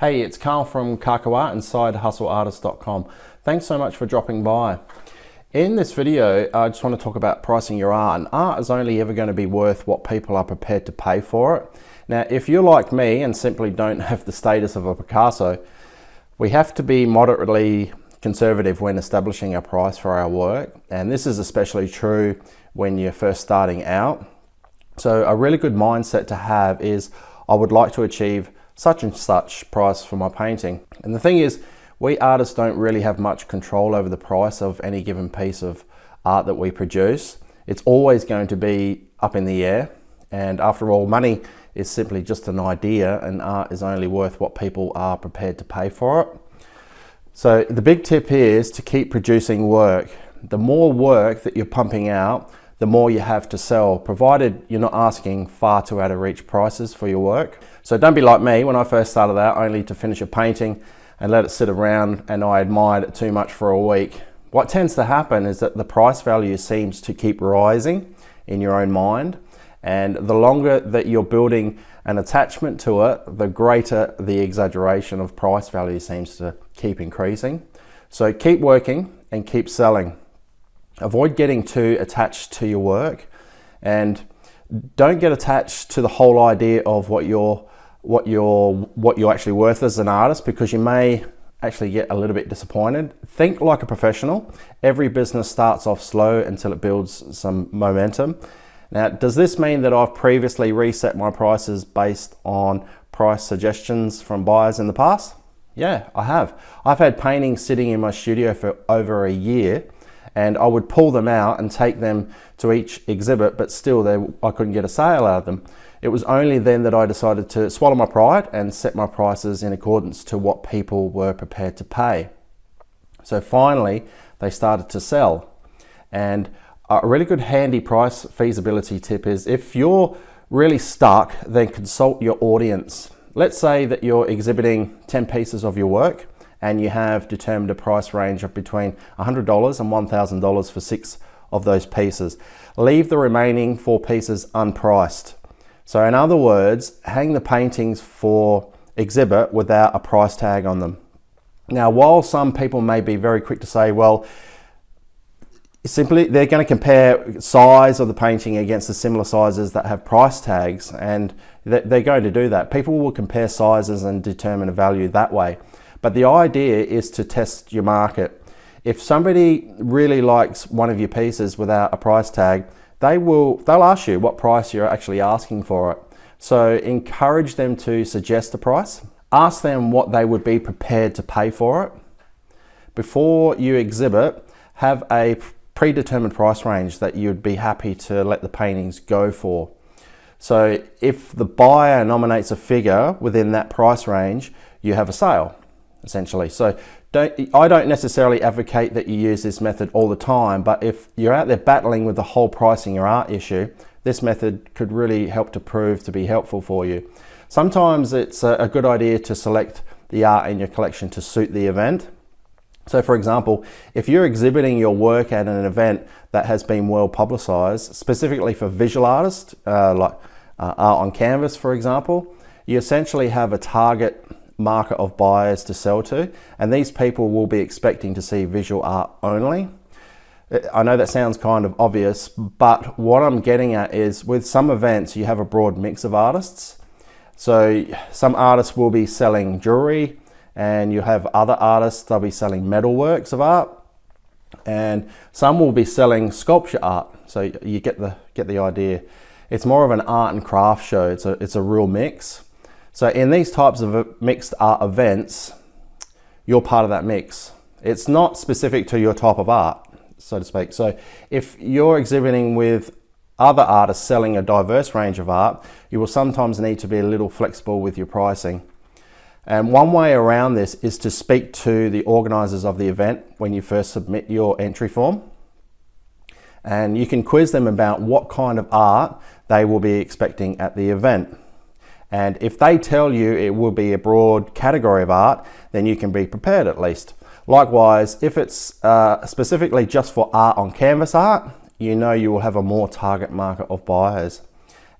Hey, it's Carl from Kakawa and SideHustleArtist.com. Thanks so much for dropping by. In this video, I just want to talk about pricing your art. And art is only ever going to be worth what people are prepared to pay for it. Now, if you're like me and simply don't have the status of a Picasso, we have to be moderately conservative when establishing a price for our work. And this is especially true when you're first starting out. So a really good mindset to have is, I would like to achieve such and such price for my painting. And the thing is, we artists don't really have much control over the price of any given piece of art that we produce. It's always going to be up in the air. And after all, money is simply just an idea, and art is only worth what people are prepared to pay for it. So the big tip is to keep producing work. The more work that you're pumping out, the more you have to sell, provided you're not asking far too out of reach prices for your work. So don't be like me when I first started out, only to finish a painting and let it sit around and I admired it too much for a week. What tends to happen is that the price value seems to keep rising in your own mind, and the longer that you're building an attachment to it, the greater the exaggeration of price value seems to keep increasing. So keep working and keep selling. Avoid getting too attached to your work, and don't get attached to the whole idea of what you're actually worth as an artist, because you may actually get a little bit disappointed. Think like a professional. Every business starts off slow until it builds some momentum. Now, does this mean that I've previously reset my prices based on price suggestions from buyers in the past? Yeah, I have. I've had paintings sitting in my studio for over a year, and I would pull them out and take them to each exhibit, but still I couldn't get a sale out of them. It was only then that I decided to swallow my pride and set my prices in accordance to what people were prepared to pay. So finally, they started to sell. And a really good handy price feasibility tip is, if you're really stuck, then consult your audience. Let's say that you're exhibiting 10 pieces of your work, and you have determined a price range of between $100 and $1,000 for 6 of those pieces. Leave the remaining 4 pieces unpriced. So in other words, hang the paintings for exhibit without a price tag on them. Now, while some people may be very quick to say, well, simply they're going to compare size of the painting against the similar sizes that have price tags, and they're going to do that. People will compare sizes and determine a value that way. But the idea is to test your market. If somebody really likes one of your pieces without a price tag, they'll ask you what price you're actually asking for it. So encourage them to suggest a price. Ask them what they would be prepared to pay for it. Before you exhibit, have a predetermined price range that you'd be happy to let the paintings go for. So if the buyer nominates a figure within that price range, you have a sale, essentially. So I don't necessarily advocate that you use this method all the time, but if you're out there battling with the whole pricing your art issue, this method could really help to prove to be helpful for you. Sometimes it's a good idea to select the art in your collection to suit the event. So for example, if you're exhibiting your work at an event that has been well publicized, specifically for visual artists, like art on canvas, for example, you essentially have a target market of buyers to sell to, and these people will be expecting to see visual art only. I know that sounds kind of obvious, but what I'm getting at is, with some events you have a broad mix of artists. So some artists will be selling jewelry, and you have other artists, they'll be selling metal works of art, and some will be selling sculpture art. So you get the idea. It's more of an art and craft show. It's a real mix. So in these types of mixed art events, you're part of that mix. It's not specific to your type of art, so to speak. So if you're exhibiting with other artists selling a diverse range of art, you will sometimes need to be a little flexible with your pricing. And one way around this is to speak to the organizers of the event when you first submit your entry form. And you can quiz them about what kind of art they will be expecting at the event. And if they tell you it will be a broad category of art, then you can be prepared at least. Likewise, if it's specifically just for art on canvas art, you know you will have a more target market of buyers,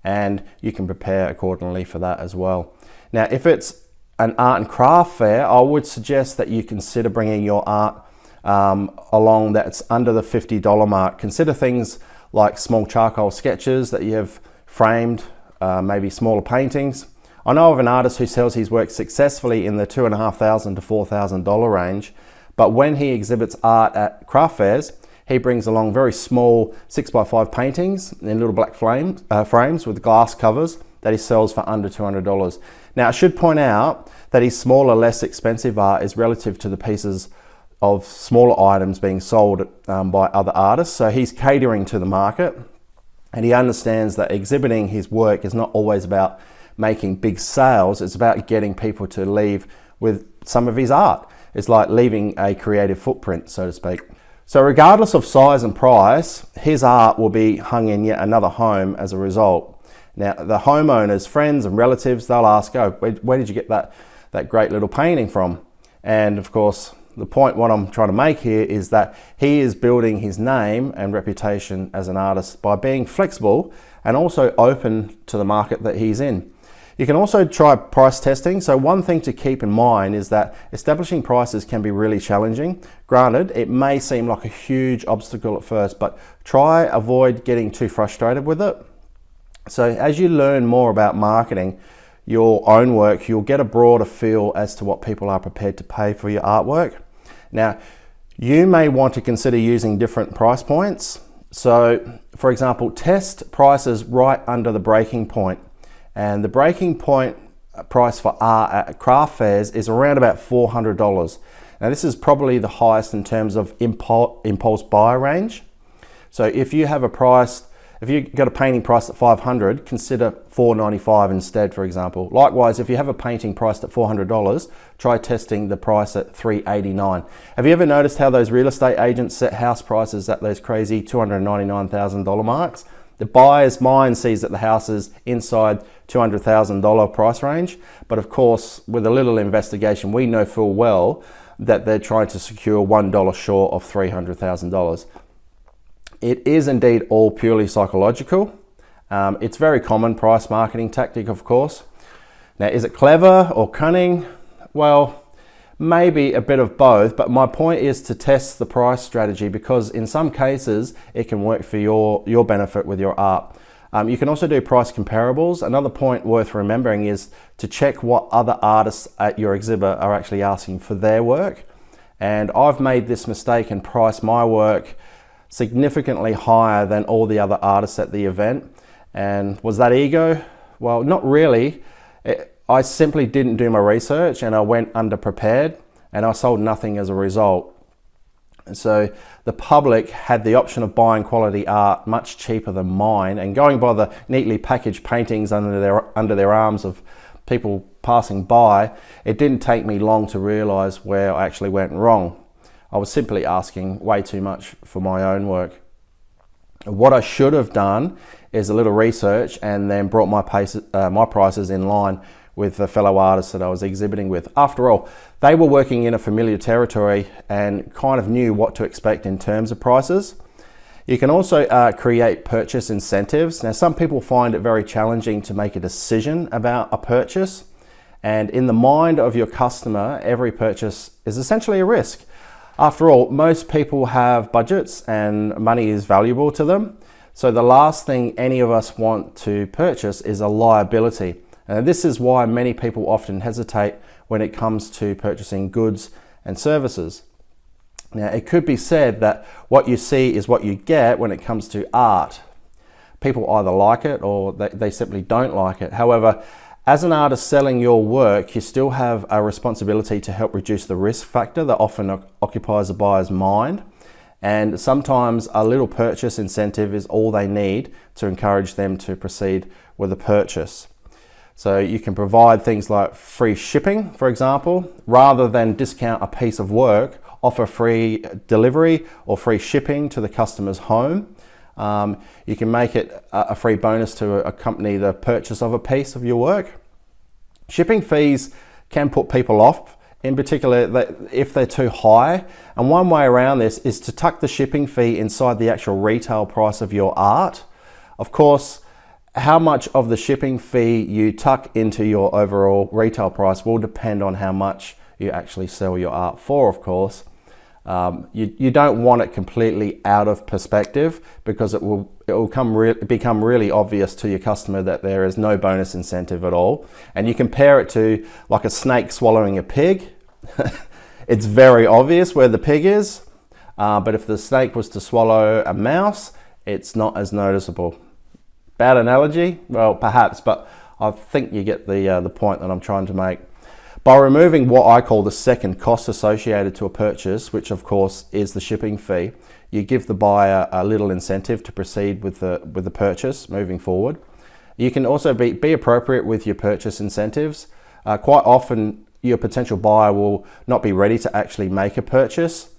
and you can prepare accordingly for that as well. Now, if it's an art and craft fair, I would suggest that you consider bringing your art along that's under the $50 mark. Consider things like small charcoal sketches that you have framed, maybe smaller paintings. I know of an artist who sells his work successfully in the $2,500 to $4,000 range, but when he exhibits art at craft fairs, he brings along very small 6x5 paintings in little black frames with glass covers that he sells for under $200. Now, I should point out that his smaller, less expensive art is relative to the pieces of smaller items being sold by other artists. So he's catering to the market, and he understands that exhibiting his work is not always about making big sales. It's about getting people to leave with some of his art. It's like leaving a creative footprint, so to speak. So regardless of size and price, his art will be hung in yet another home as a result. Now, the homeowner's friends and relatives, they'll ask, oh, where did you get that great little painting from? And of course, the point what I'm trying to make here is that he is building his name and reputation as an artist by being flexible and also open to the market that he's in. You can also try price testing. So one thing to keep in mind is that establishing prices can be really challenging. Granted, it may seem like a huge obstacle at first, but avoid getting too frustrated with it. So as you learn more about marketing your own work, you'll get a broader feel as to what people are prepared to pay for your artwork. Now, you may want to consider using different price points. So, for example, test prices right under the breaking point. And the breaking point price for art at craft fairs is around about $400. Now, this is probably the highest in terms of impulse buy range. So if you have if you got a painting priced at $500, consider $495 instead, for example. Likewise, if you have a painting priced at $400, try testing the price at $389. Have you ever noticed how those real estate agents set house prices at those crazy $299,000 marks? The buyer's mind sees that the house is inside $200,000 price range, but of course, with a little investigation, we know full well that they're trying to secure $1 short of $300,000. It is indeed all purely psychological. It's very common price marketing tactic, of course. Now, is it clever or cunning? Well, maybe a bit of both, but my point is to test the price strategy because in some cases it can work for your benefit with your art. You can also do price comparables. Another point worth remembering is to check what other artists at your exhibit are actually asking for their work. And I've made this mistake and priced my work significantly higher than all the other artists at the event. And was that ego? Well, not really. I simply didn't do my research and I went underprepared and I sold nothing as a result. And so the public had the option of buying quality art much cheaper than mine, and going by the neatly packaged paintings under their arms of people passing by, it didn't take me long to realize where I actually went wrong. I was simply asking way too much for my own work. What I should have done is a little research and then brought my prices in line with the fellow artists that I was exhibiting with. After all, they were working in a familiar territory and kind of knew what to expect in terms of prices. You can also create purchase incentives. Now, some people find it very challenging to make a decision about a purchase. And in the mind of your customer, every purchase is essentially a risk. After all, most people have budgets and money is valuable to them. So the last thing any of us want to purchase is a liability. And this is why many people often hesitate when it comes to purchasing goods and services. Now, it could be said that what you see is what you get when it comes to art. People either like it or they simply don't like it. However, as an artist selling your work, you still have a responsibility to help reduce the risk factor that often occupies a buyer's mind. And sometimes a little purchase incentive is all they need to encourage them to proceed with a purchase. So you can provide things like free shipping, for example, rather than discount a piece of work, offer free delivery or free shipping to the customer's home. You can make it a free bonus to accompany the purchase of a piece of your work. Shipping fees can put people off, in particular if they're too high. And one way around this is to tuck the shipping fee inside the actual retail price of your art. Of course, How much of the shipping fee you tuck into your overall retail price will depend on how much you actually sell your art for, of course. You don't want it completely out of perspective, because it will become really obvious to your customer that there is no bonus incentive at all. And you compare it to like a snake swallowing a pig. It's very obvious where the pig is, but if the snake was to swallow a mouse, it's not as noticeable. Bad analogy? Well, perhaps, but I think you get the point that I'm trying to make. By removing what I call the second cost associated to a purchase, which of course is the shipping fee, you give the buyer a little incentive to proceed with the purchase moving forward. You can also be appropriate with your purchase incentives. Quite often your potential buyer will not be ready to actually make a purchase.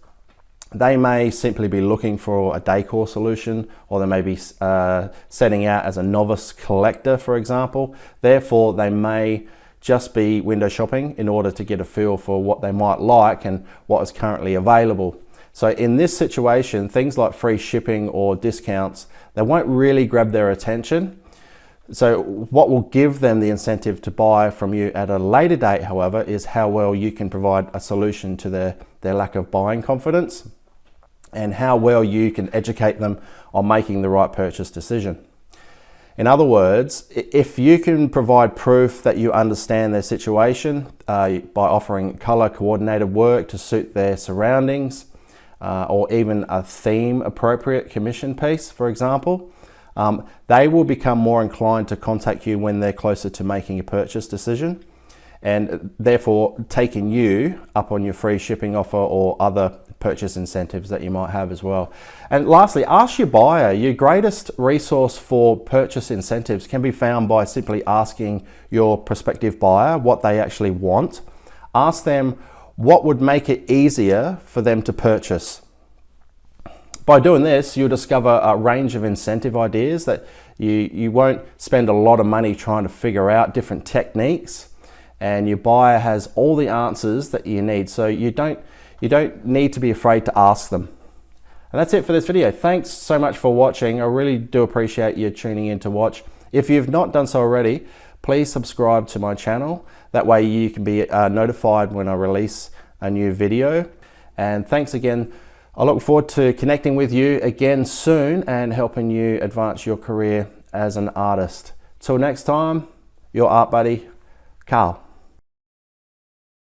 They may simply be looking for a decor solution, or they may be setting out as a novice collector, for example. Therefore, they may just be window shopping in order to get a feel for what they might like and what is currently available. So in this situation, things like free shipping or discounts, they won't really grab their attention. So what will give them the incentive to buy from you at a later date, however, is how well you can provide a solution to their lack of buying confidence, and how well you can educate them on making the right purchase decision. In other words, if you can provide proof that you understand their situation by offering color coordinated work to suit their surroundings, or even a theme appropriate commission piece, for example, they will become more inclined to contact you when they're closer to making a purchase decision, and therefore taking you up on your free shipping offer or other purchase incentives that you might have as well. And lastly, ask your buyer. Your greatest resource for purchase incentives can be found by simply asking your prospective buyer what they actually want. Ask them what would make it easier for them to purchase. By doing this, you'll discover a range of incentive ideas that you won't spend a lot of money trying to figure out different techniques, and your buyer has all the answers that you need. So you don't need to be afraid to ask them. And that's it for this video. Thanks so much for watching. I really do appreciate you tuning in to watch. If you've not done so already, please subscribe to my channel. That way you can be notified when I release a new video. And thanks again. I look forward to connecting with you again soon and helping you advance your career as an artist. Till next time, your art buddy, Carl.